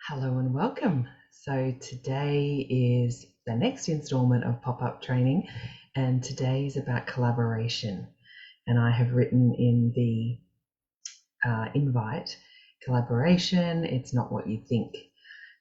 Hello and welcome. So today is the next installment of pop-up training, and today is about collaboration. And I have written in the invite, collaboration, it's not what you think.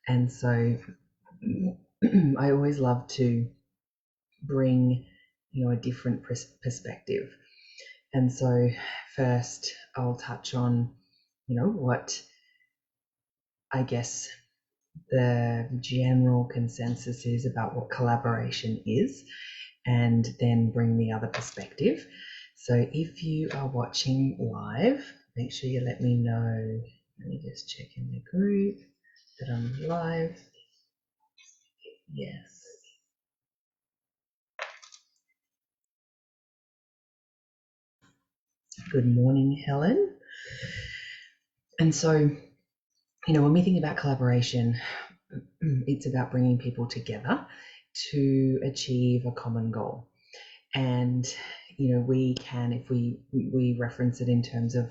And so I always love to bring, a different perspective. And so first I'll touch on, what I guess the general consensus is about what collaboration is, and then bring the other perspective. So if you are watching live, make sure you let me know. Let me just check in the group that I'm live. Yes. Good morning, Helen. And so, when we think about collaboration, it's about bringing people together to achieve a common goal. And we can, if we reference it in terms of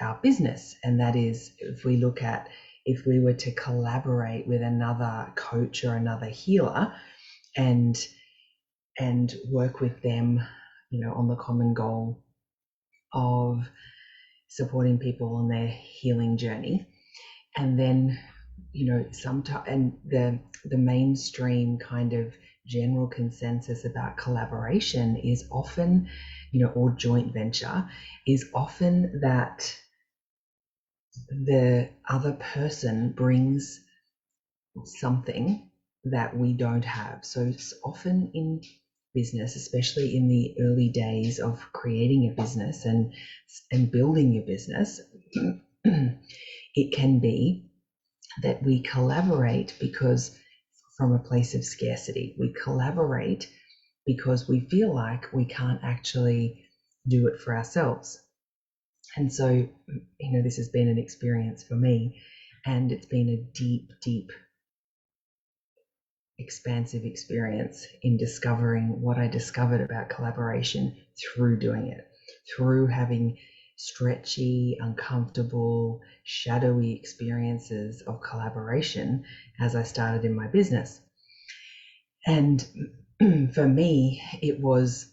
our business, and that is, if we look at, if we were to collaborate with another coach or another healer and work with them, on the common goal of supporting people on their healing journey. And then sometimes, and the mainstream kind of general consensus about collaboration is often, or joint venture, is often that the other person brings something that we don't have. So it's often in business, especially in the early days of creating a business and building your business, it can be that we collaborate because from a place of scarcity. We collaborate because we feel like we can't actually do it for ourselves. And so, this has been an experience for me, and it's been a deep, deep, expansive experience in discovering what I discovered about collaboration through doing it, through having stretchy, uncomfortable, shadowy experiences of collaboration as I started in my business. And for me, it was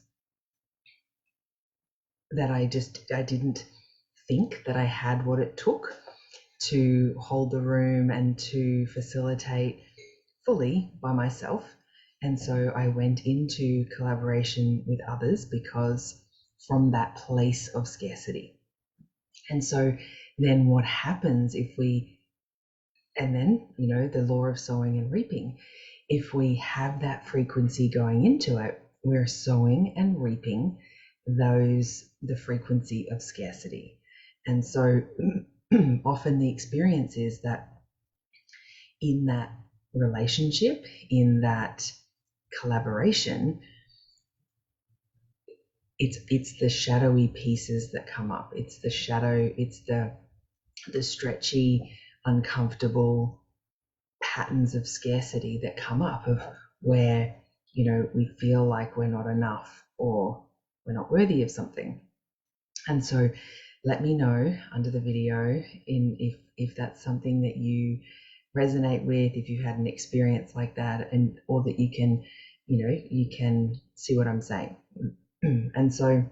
that I didn't think that I had what it took to hold the room and to facilitate fully by myself. And so I went into collaboration with others because from that place of scarcity. And so then what happens if we, and then, the law of sowing and reaping, if we have that frequency going into it, we're sowing and reaping the frequency of scarcity. And so often the experience is that in that relationship, in that collaboration, it's the shadowy pieces that come up. It's the shadow, it's the stretchy, uncomfortable patterns of scarcity that come up, of where, we feel like we're not enough or we're not worthy of something. And so let me know under the video if that's something that you resonate with, if you had an experience like that, and or that you can see what I'm saying. And so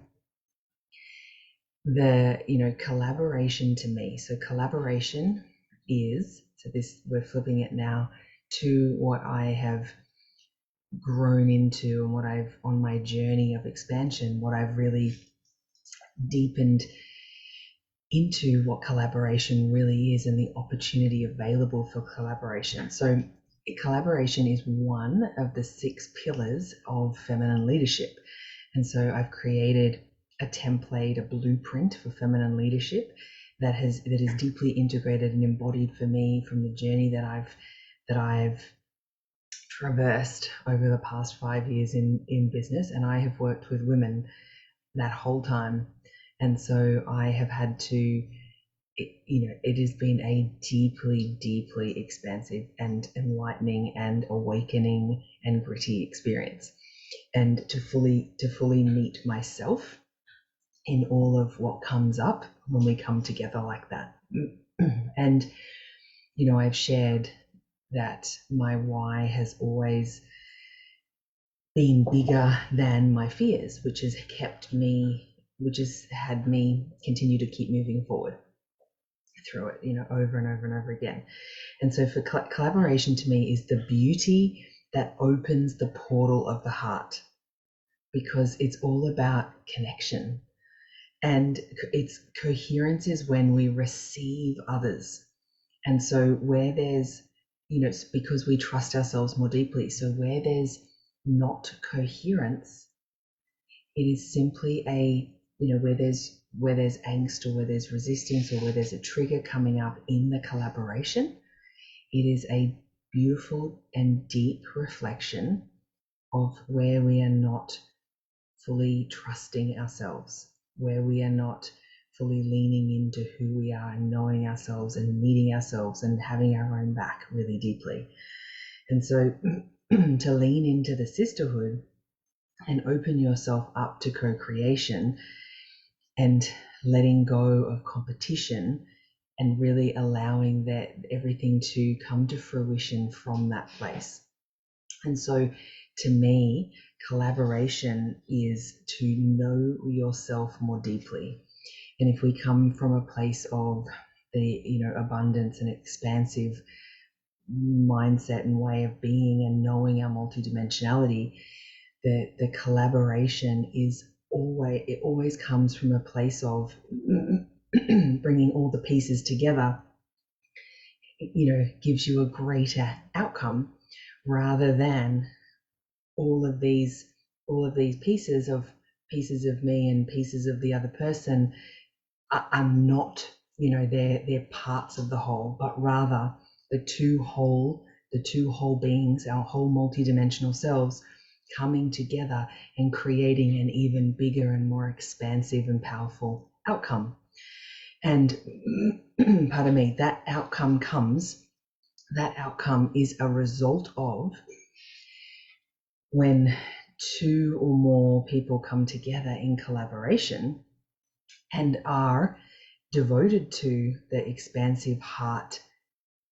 the collaboration to me, so collaboration is, so this, we're flipping it now to what I have grown into and what I've, on my journey of expansion, what I've really deepened into what collaboration really is and the opportunity available for collaboration. So collaboration is one of the 6 pillars of feminine leadership. And so I've created a template, a blueprint for feminine leadership that is deeply integrated and embodied for me from the journey that I've traversed over the past 5 years in business. And I have worked with women that whole time. And so I have had to, it has been a deeply, deeply expansive and enlightening and awakening and gritty experience. And to fully meet myself in all of what comes up when we come together like that. And I've shared that my why has always been bigger than my fears, which has had me continue to keep moving forward through it, over and over and over again. And so for collaboration to me is the beauty that opens the portal of the heart, because it's all about connection. And it's coherence is when we receive others. And so where there's, it's because we trust ourselves more deeply. So where there's not coherence, it is simply where there's angst, or where there's resistance, or where there's a trigger coming up in the collaboration, it is a beautiful and deep reflection of where we are not fully trusting ourselves, where we are not fully leaning into who we are and knowing ourselves and meeting ourselves and having our own back really deeply. And so to lean into the sisterhood and open yourself up to co-creation and letting go of competition and really allowing that everything to come to fruition from that place. And so to me, collaboration is to know yourself more deeply. And if we come from a place of the abundance and expansive mindset and way of being and knowing our multidimensionality, the collaboration is always comes from a place of bringing all the pieces together, gives you a greater outcome, rather than all of these pieces of me and pieces of the other person are not, they're parts of the whole, but rather the two whole beings, our whole multidimensional selves, coming together and creating an even bigger and more expansive and powerful outcome. And pardon me, that outcome is a result of when two or more people come together in collaboration and are devoted to the expansive heart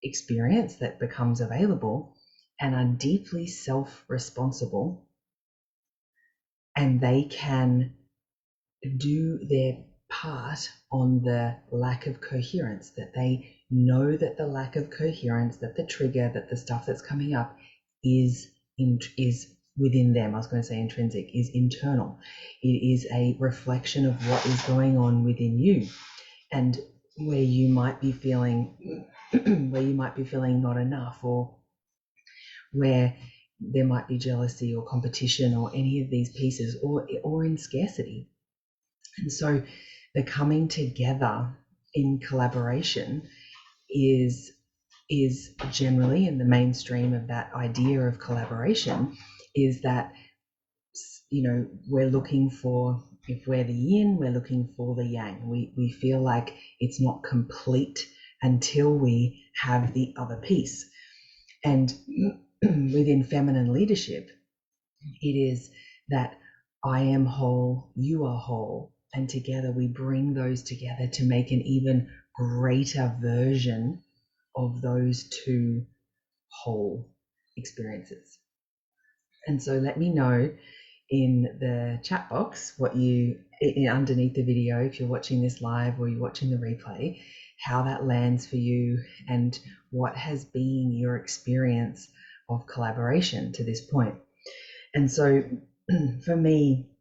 experience that becomes available, and are deeply self-responsible, and they can do their part on the lack of coherence, that they know that the lack of coherence, that the trigger, that the stuff that's coming up is within them. I was going to say intrinsic, is internal. It is a reflection of what is going on within you. And where you might be feeling not enough, or where there might be jealousy or competition or any of these pieces, or in scarcity. And so the coming together in collaboration is generally, in the mainstream of that idea of collaboration, is that we're looking for, if we're the yin, we're looking for the yang. We feel like it's not complete until we have the other piece. And within feminine leadership, it is that I am whole, you are whole, and together we bring those together to make an even greater version of those two whole experiences. And so let me know in the chat box what you, underneath the video, if you're watching this live or you're watching the replay, how that lands for you and what has been your experience of collaboration to this point. And so for me,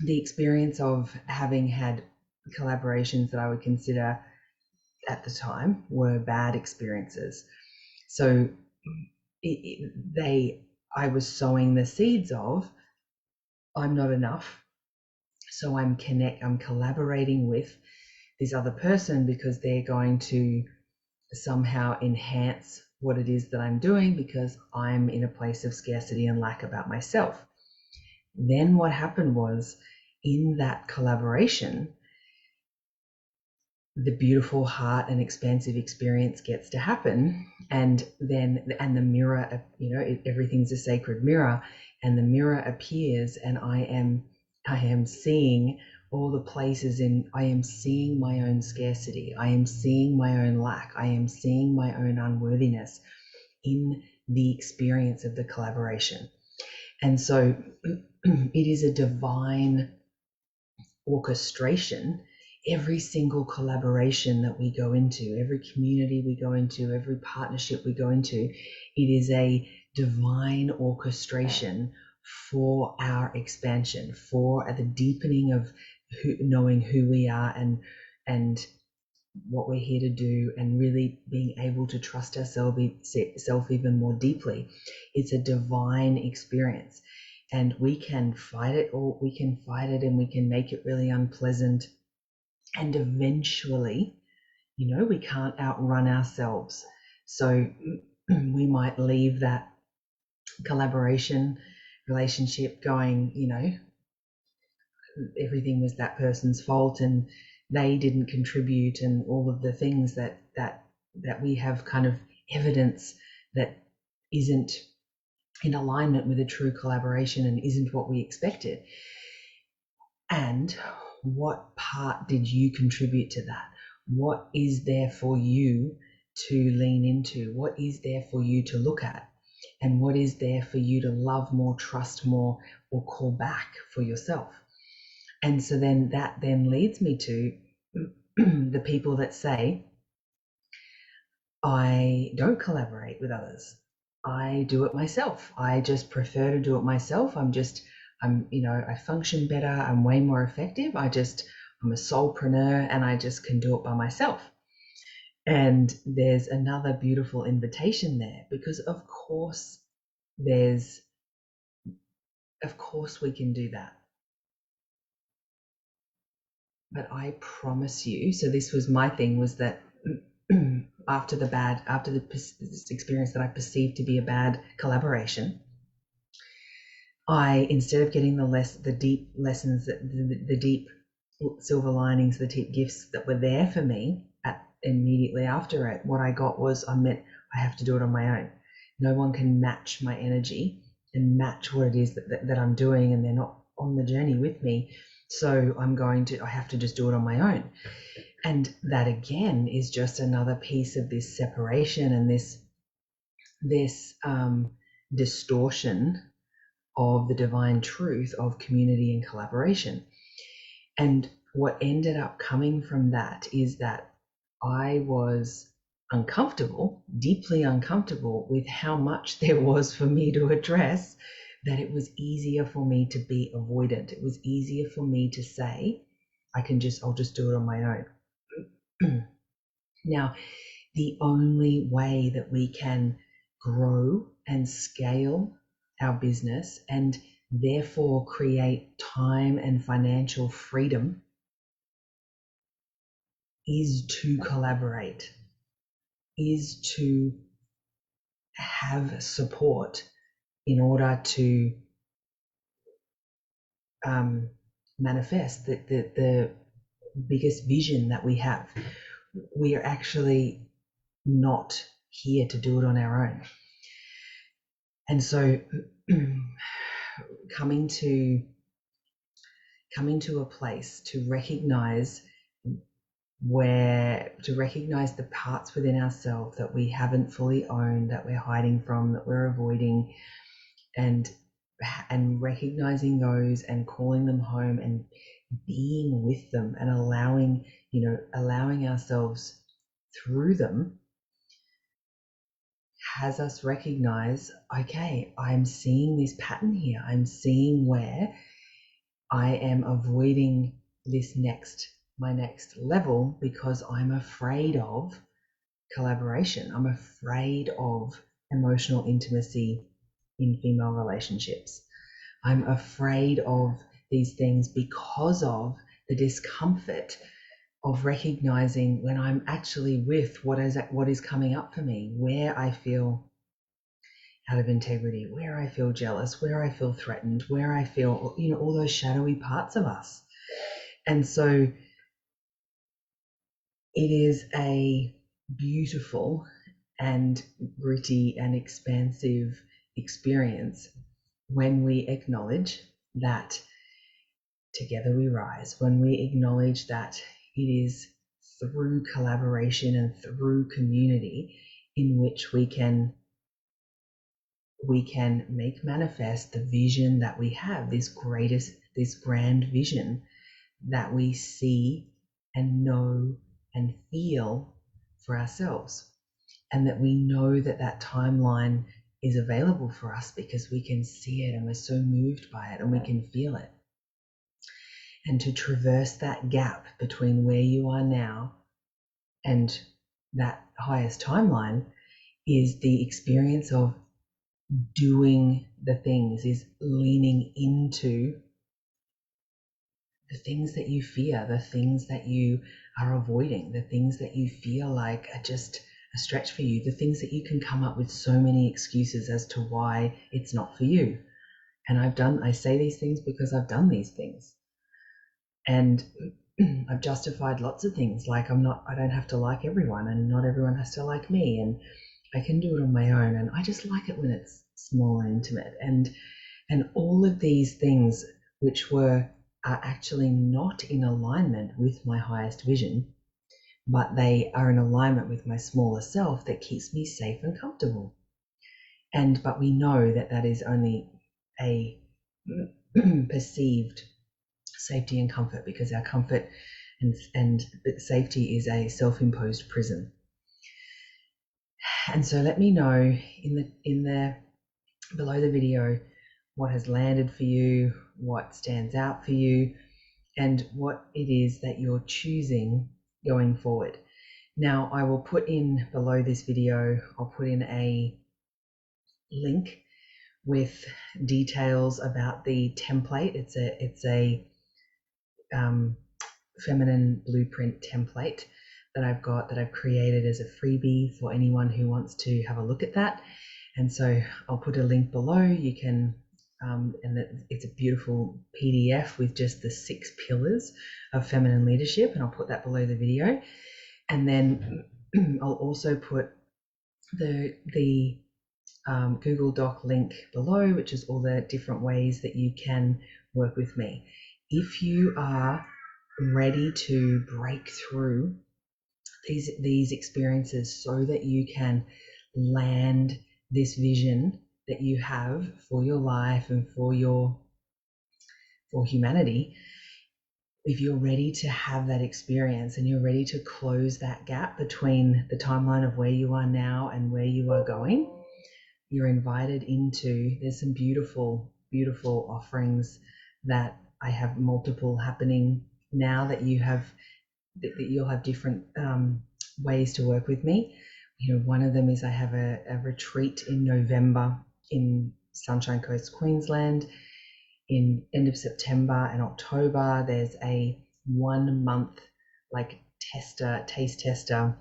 the experience of having had collaborations that I would consider at the time were bad experiences. So I was sowing the seeds of, I'm not enough. So I'm collaborating with this other person because they're going to somehow enhance what it is that I'm doing, because I'm in a place of scarcity and lack about myself. Then what happened was, in that collaboration, the beautiful heart and expansive experience gets to happen, and the mirror, everything's a sacred mirror, and the mirror appears, and I am seeing all the places in I am seeing my own scarcity, I am seeing my own lack, I am seeing my own unworthiness in the experience of the collaboration. And so it is a divine orchestration. Every single collaboration that we go into, every community we go into, every partnership we go into, it is a divine orchestration for our expansion, for the deepening of knowing who we are and what we're here to do, and really being able to trust ourselves even more deeply. It's a divine experience, and we can fight it, or we can fight it and we can make it really unpleasant, and eventually, we can't outrun ourselves. So we might leave that collaboration relationship going, everything was that person's fault and they didn't contribute, and all of the things that we have kind of evidence that isn't in alignment with a true collaboration and isn't what we expected. And what part did you contribute to that? What is there for you to lean into? What is there for you to look at? And what is there for you to love more, trust more, or call back for yourself? And so then that then leads me to the people that say, I don't collaborate with others. I do it myself. I just prefer to do it myself. I function better. I'm way more effective. I'm a soulpreneur and I just can do it by myself. And there's another beautiful invitation there, because of course we can do that. But I promise you, so this was my thing, was that after this experience that I perceived to be a bad collaboration, instead of getting the deep lessons, the deep silver linings, the deep gifts that were there for me immediately after it, what I got was I have to do it on my own. No one can match my energy and match what it is that I'm doing, and they're not on the journey with me. So I have to just do it on my own. And that again is just another piece of this separation and this distortion of the divine truth of community and collaboration. And what ended up coming from that is that I was uncomfortable, deeply uncomfortable with how much there was for me to address, that it was easier for me to be avoidant. It was easier for me to say, I'll just do it on my own. Now, the only way that we can grow and scale our business and therefore create time and financial freedom is to collaborate, is to have support in order to manifest the biggest vision that we have. We are actually not here to do it on our own. And so coming to a place to recognize the parts within ourselves that we haven't fully owned, that we're hiding from, that we're avoiding, and recognizing those and calling them home and being with them and allowing ourselves through them, has us recognize, okay, I'm seeing this pattern here. I'm seeing where I am avoiding my next level because I'm afraid of collaboration. I'm afraid of emotional intimacy in female relationships. I'm afraid of these things because of the discomfort of recognizing when I'm actually with what is coming up for me, where I feel out of integrity, where I feel jealous, where I feel threatened, where I feel, all those shadowy parts of us. And so it is a beautiful and gritty and expansive experience when we acknowledge that together we rise. When we acknowledge that it is through collaboration and through community in which we can make manifest the vision that we have, this grand vision that we see and know and feel for ourselves, and that we know that that timeline is available for us because we can see it and we're so moved by it and we can feel it. And to traverse that gap between where you are now and that highest timeline is the experience of doing the things, is leaning into the things that you fear, the things that you are avoiding, the things that you feel like are just a stretch for you, the things that you can come up with so many excuses as to why it's not for you. And I say these things because I've done these things. And I've justified lots of things, like I don't have to like everyone, and not everyone has to like me, and I can do it on my own, and I just like it when it's small and intimate, and all of these things which are actually not in alignment with my highest vision, but they are in alignment with my smaller self that keeps me safe and comfortable. But we know that that is only a perceived safety and comfort, because our comfort and safety is a self-imposed prison. And so let me know in the below the video what has landed for you, what stands out for you, and what it is that you're choosing going forward. Now, I will put in below this video, I'll put in a link with details about the template. It's a feminine blueprint template that I've created as a freebie for anyone who wants to have a look at that. And so I'll put a link below. You can, it's a beautiful PDF with just the 6 pillars of feminine leadership, and I'll put that below the video. And then I'll also put the Google Doc link below, which is all the different ways that you can work with me. If you are ready to break through these experiences so that you can land this vision that you have for your life and for humanity, if you're ready to have that experience and you're ready to close that gap between the timeline of where you are now and where you are going, you're invited into, there's some beautiful, beautiful offerings that I have multiple happening now that you'll have different ways to work with me. You know, one of them is I have a retreat in November in Sunshine Coast, Queensland. In end of September and October, there's a 1 month taste tester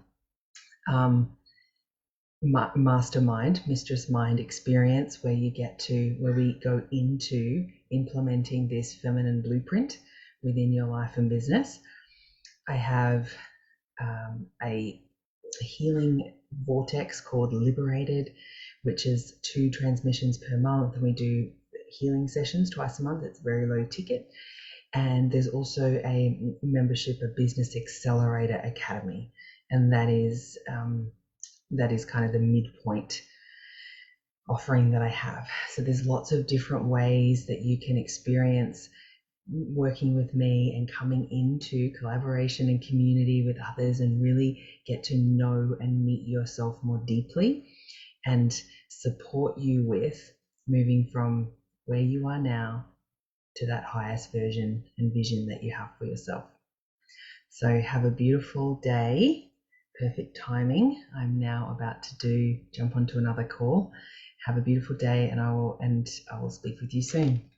mastermind, Mistress Mind experience, where we go into implementing this feminine blueprint within your life and business. I have a healing vortex called Liberated, which is 2 transmissions per month, and we do healing sessions twice a month. It's very low ticket. And there's also a membership of Business Accelerator Academy, and that is kind of the midpoint offering that I have. So there's lots of different ways that you can experience working with me and coming into collaboration and community with others, and really get to know and meet yourself more deeply and support you with moving from where you are now to that highest version and vision that you have for yourself. So have a beautiful day. Perfect timing. I'm now about to jump onto another call. Have a beautiful day, and I will speak with you soon.